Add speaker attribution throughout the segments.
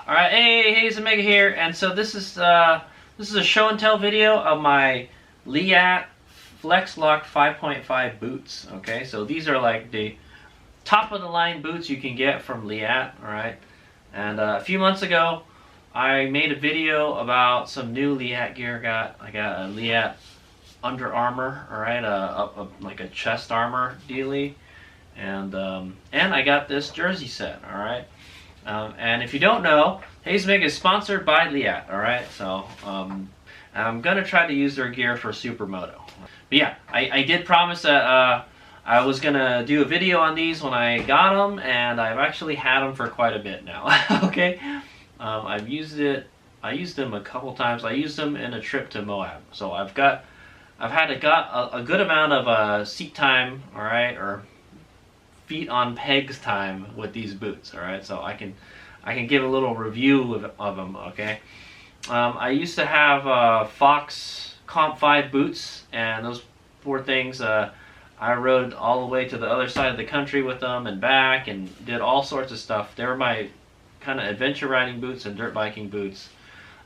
Speaker 1: All right, hey, it's Omega here, and so this is a show and tell video of my Leatt Flexlock 5.5 boots. Okay, so these are like the top of the line boots you can get from Leatt. All right, and a few months ago, I made a video about some new Leatt gear. I got a Leatt Under Armour. All right, like a chest armor dealie, and I got this jersey set. All right. And if you don't know, Omega is sponsored by Leatt, alright? So, I'm going to try to use their gear for Supermoto. But yeah, I did promise that I was going to do a video on these when I got them, and I've actually had them for quite a bit now, okay? I used them a couple times. I used them in a trip to Moab. So I've had a good amount of seat time, alright, or feet on pegs time with these boots. All right, so I can give a little review of them. Okay, I used to have Fox Comp 5 boots, and those poor things, I rode all the way to the other side of the country with them and back, and did all sorts of stuff. They were my kind of adventure riding boots and dirt biking boots,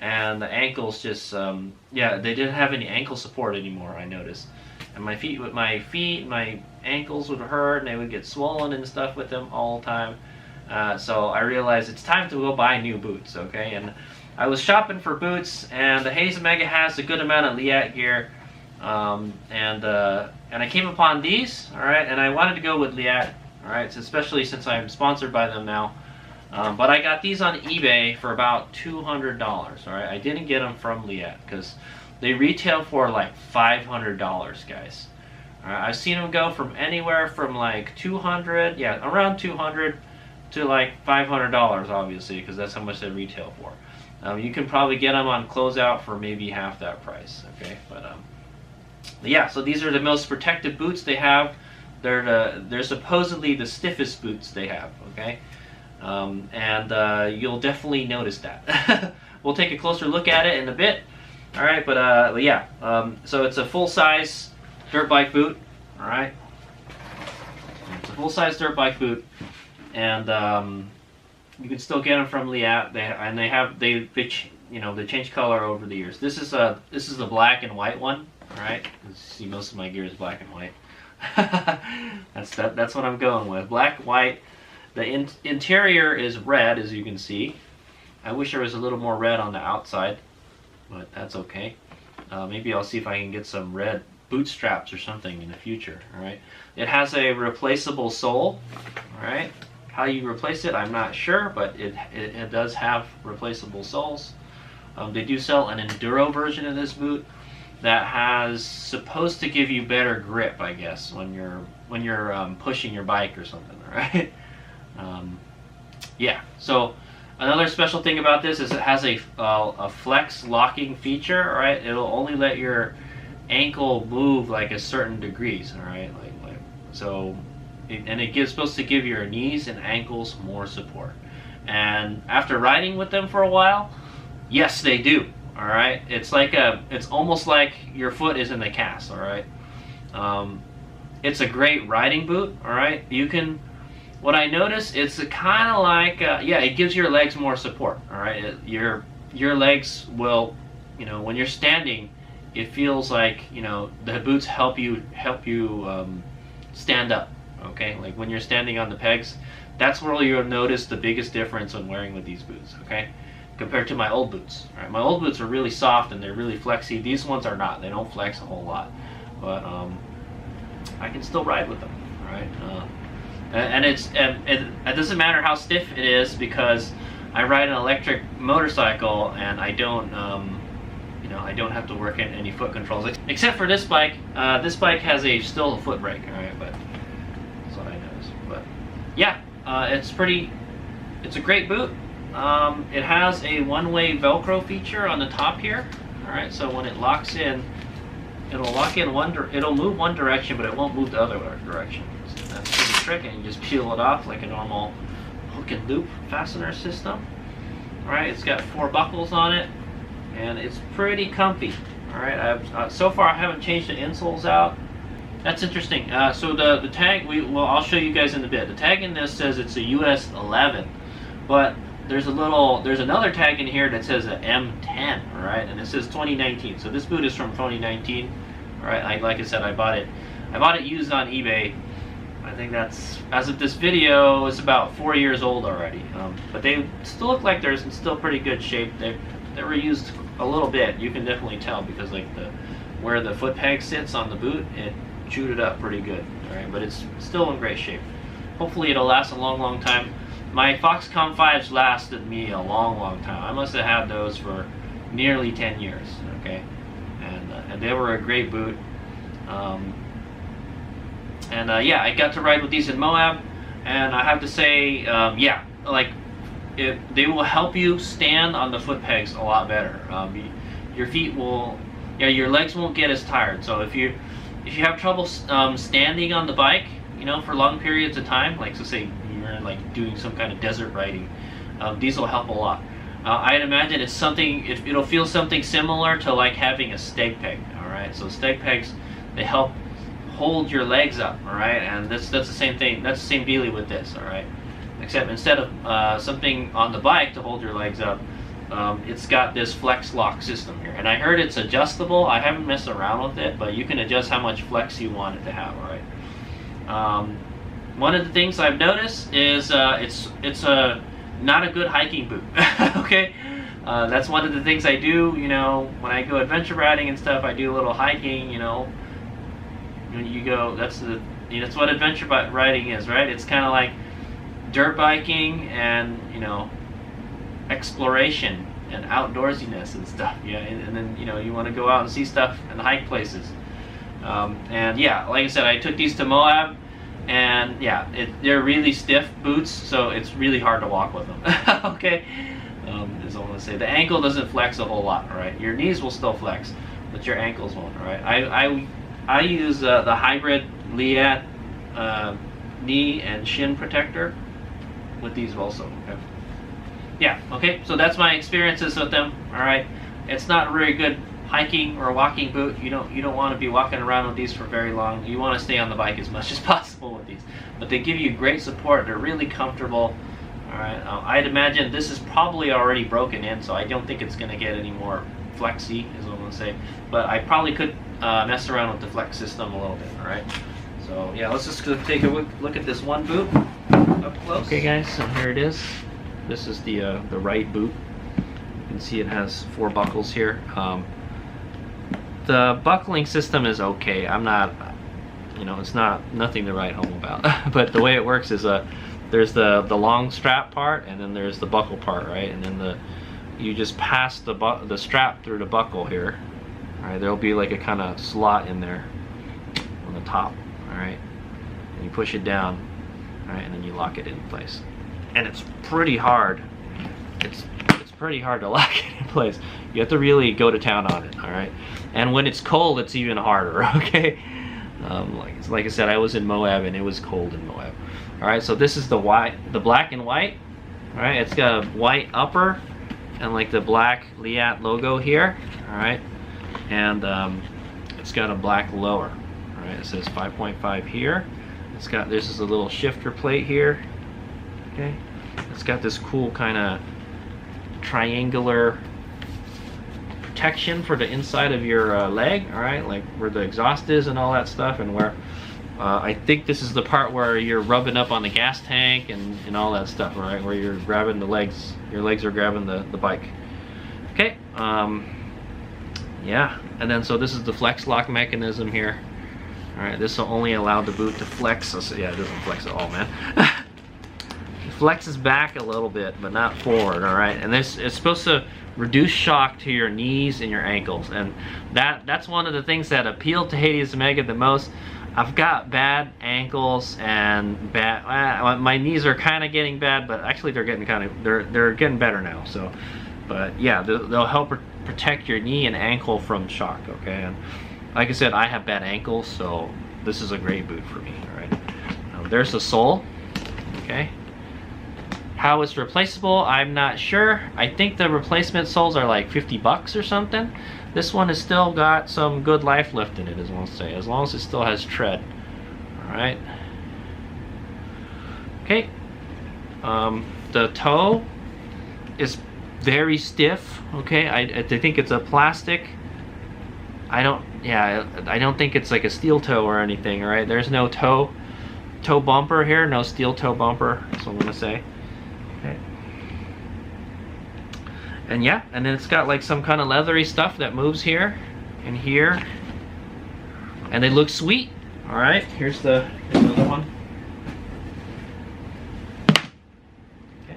Speaker 1: and the ankles just yeah, they didn't have any ankle support anymore, I noticed. And my ankles would hurt, and they would get swollen and stuff with them all the time. So I realized it's time to go buy new boots, okay? And I was shopping for boots, and the Omega has a good amount of Leatt gear. And I came upon these, all right? And I wanted to go with Leatt, all right? So especially since I'm sponsored by them now. But I got these on eBay for about $200, all right? I didn't get them from Leatt because they retail for like $500, guys. I've seen them go from anywhere from like $200, yeah, around $200 to like $500, obviously, because that's how much they retail for. You can probably get them on closeout for maybe half that price, okay? But yeah, so these are the most protective boots they have. They're supposedly the stiffest boots they have, okay? And you'll definitely notice that. We'll take a closer look at it in a bit. All right, but yeah, so it's a full-size dirt bike boot. All right, it's a full-size dirt bike boot, and you can still get them from Leatt. They change color over the years. This is the black and white one. All right, you see most of my gear is black and white. That's what I'm going with. Black, white. The interior is red, as you can see. I wish there was a little more red on the outside, but that's okay. Maybe I'll see if I can get some red boot straps or something in the future. All right. It has a replaceable sole. All right. How you replace it, I'm not sure, but it does have replaceable soles. They do sell an enduro version of this boot that has supposed to give you better grip, I guess, when you're pushing your bike or something. All right. Yeah. So. Another special thing about this is it has a flex locking feature. All right, it'll only let your ankle move like a certain degrees. All right, and it's supposed to give your knees and ankles more support. And after riding with them for a while, yes, they do. All right, it's almost like your foot is in the cast. All right, it's a great riding boot. All right, what I noticed, it's kind of like, yeah, it gives your legs more support, all right? Your legs will, when you're standing, it feels like, the boots help you stand up, okay? Like when you're standing on the pegs, that's where you'll notice the biggest difference when wearing with these boots, okay? Compared to my old boots, all right? My old boots are really soft and they're really flexy. These ones are not. They don't flex a whole lot, but I can still ride with them, all right? And it doesn't matter how stiff it is because I ride an electric motorcycle and I don't, I don't have to work in any foot controls except for this bike. This bike has still a foot brake, all right, but that's what I noticed. But yeah, it's a great boot. It has a one-way Velcro feature on the top here. All right, so when it locks in, it'll lock in it'll move one direction, but it won't move the other direction. So that's pretty trick, and you just peel it off like a normal hook and loop fastener system. All right, it's got 4 buckles on it, and it's pretty comfy. All right, so far I haven't changed the insoles out. That's interesting. So the tag, I'll show you guys in a bit. The tag in this says it's a US 11, but there's another tag in here that says a M10, all right, and it says 2019. So this boot is from 2019, all right. Like I said, I bought it used on eBay. I think that's, as of this video, it's about 4 years old already. But they still look like they're in still pretty good shape. They were used a little bit. You can definitely tell because like where the foot peg sits on the boot, it chewed it up pretty good. All right, but it's still in great shape. Hopefully it'll last a long time. My Foxconn 5s lasted me a long time. I must have had those for nearly 10 years. Okay, and they were a great boot. Yeah, I got to ride with these in Moab, and I have to say, yeah, like they will help you stand on the foot pegs a lot better. Your feet will, yeah, your legs won't get as tired. So if you have trouble standing on the bike, you know, for long periods of time, like so say you're like doing some kind of desert riding, these will help a lot. I'd imagine it's something, it'll feel something similar to like having a steg peg. All right, so steg pegs, they help hold your legs up, all right, and that's the same thing. That's the same dealing with this, all right. Except instead of something on the bike to hold your legs up, it's got this flex lock system here, and I heard it's adjustable. I haven't messed around with it, but you can adjust how much flex you want it to have, all right. One of the things I've noticed is it's not a good hiking boot. Okay, that's one of the things I do. You know, when I go adventure riding and stuff, I do a little hiking. You know. When you go, that's what adventure riding is, right? It's kind of like dirt biking and, you know, exploration and outdoorsiness and stuff. Yeah, and then, you know, you want to go out and see stuff and hike places. And yeah, like I said, I took these to Moab, and yeah, they're really stiff boots, so it's really hard to walk with them. Okay, is all I want to say. The ankle doesn't flex a whole lot, all right? Your knees will still flex, but your ankles won't, all right? I use the hybrid Leatt knee and shin protector with these also. Okay. Yeah. Okay. So that's my experiences with them. All right. It's not a very good hiking or walking boot. You don't want to be walking around with these for very long. You want to stay on the bike as much as possible with these. But they give you great support. They're really comfortable. All right. I'd imagine this is probably already broken in, so I don't think it's going to get any more flexy, is what I'm going to say. But I probably could mess around with the flex system a little bit. All right. So yeah, let's just take a look at this one boot up close. Okay, guys. So here it is. This is the right boot. You can see it has 4 buckles here. The buckling system is okay. I'm not, you know, it's nothing to write home about. But the way it works is there's the long strap part, and then there's the buckle part, right? And then you just pass the strap through the buckle here. All right, there'll be like a kind of slot in there on the top. All right, and you push it down. All right, and then you lock it in place. And it's pretty hard. It's pretty hard to lock it in place. You have to really go to town on it. All right, and when it's cold, it's even harder. Okay, like I said, I was in Moab and it was cold in Moab. All right, so this is the black and white. All right, it's got a white upper and like the black Leatt logo here. All right, and it's got a black lower. All right, it says 5.5 here. This is a little shifter plate here. Okay, it's got this cool kind of triangular protection for the inside of your leg. All right, like where the exhaust is and all that stuff, and where I think this is the part where you're rubbing up on the gas tank and all that stuff. All right, where you're grabbing the legs. Your legs are grabbing the bike. Okay. Yeah, and then so this is the flex lock mechanism here. All right, this will only allow the boot to flex. So, yeah, it doesn't flex at all, man. It flexes back a little bit, but not forward. All right, and it's supposed to reduce shock to your knees and your ankles, and that's one of the things that appealed to Hades Omega the most. I've got bad ankles and my knees are kind of getting bad, but actually they're getting they're getting better now. So, but yeah, they'll help protect your knee and ankle from shock. Okay, and like I said, I have bad ankles, so this is a great boot for me. All right, there's the sole. Okay, how it's replaceable, I'm not sure. I think the replacement soles are like 50 bucks or something. This one has still got some good life left in it, as I want to say, as long as it still has tread. All right. Okay. The toe is very stiff. Okay, I think it's a plastic. I don't think it's like a steel toe or anything. All right, there's no toe bumper here, no steel toe bumper. That's what I'm gonna say. Okay. And yeah, and then it's got like some kind of leathery stuff that moves here and here, and they look sweet. All right, here's another one. Okay.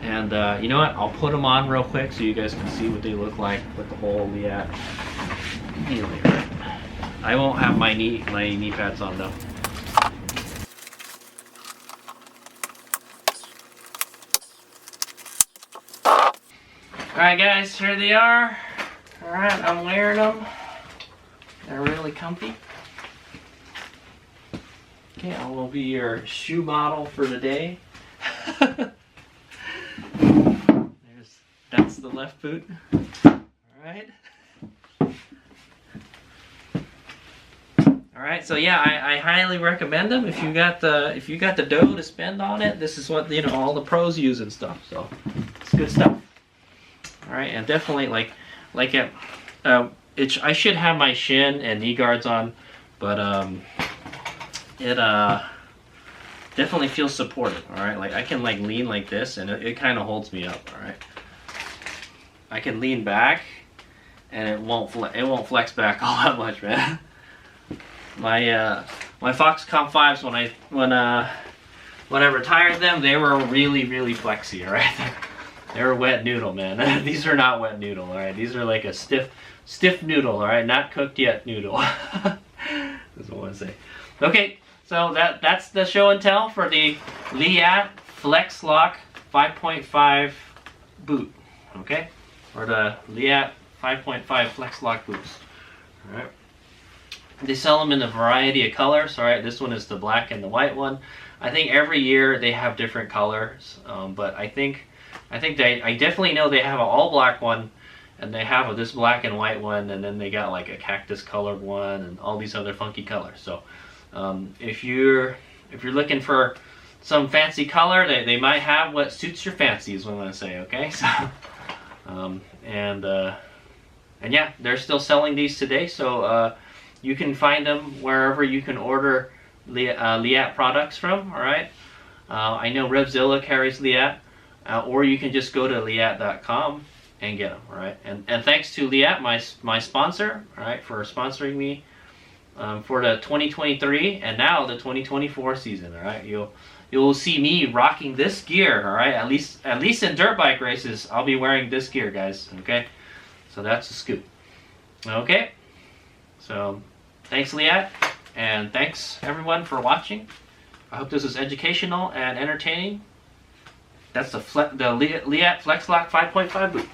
Speaker 1: And you know what? I'll put them on real quick so you guys can see what they look like with the whole Leatt deal here. I won't have my knee pads on though. Alright guys, here they are. Alright, I'm wearing them. They're really comfy. Okay, I will be your shoe model for the day. That's the left boot. Alright. Alright, so yeah, I highly recommend them if you got the dough to spend on it. This is what all the pros use and stuff. So it's good stuff. All right, and definitely I should have my shin and knee guards on, but it definitely feels supported. All right, like I can like lean like this, and it kind of holds me up. All right, I can lean back, and it won't flex back all that much, man. My Foxconn 5s when I retired them, they were really flexy. All right. They're a wet noodle, man. These are not wet noodle, all right? These are like a stiff noodle, all right? Not cooked yet noodle. That's what I want to say. Okay, so that's the show and tell for the Leatt Flexlock 5.5 boot, okay? Or the Leatt 5.5 Flexlock boots, all right? They sell them in a variety of colors, all right? This one is the black and the white one. I think every year they have different colors, but I definitely know they have an all black one, and they have this black and white one, and then they got like a cactus colored one, and all these other funky colors. So if you're looking for some fancy color, they might have what suits your fancy, is what I'm gonna say. Okay, so and yeah, they're still selling these today, so you can find them wherever you can order Leatt products from. All right, I know Revzilla carries Leatt. Or you can just go to Leatt.com and get them, all right? And thanks to Leatt, my sponsor, all right, for sponsoring me for the 2023 and now the 2024 season, all right? You'll see me rocking this gear, all right? At least in dirt bike races, I'll be wearing this gear, guys, okay? So that's a scoop. Okay? So thanks, Leatt, and thanks everyone for watching. I hope this was educational and entertaining. That's the Leatt Flexlock 5.5 boot.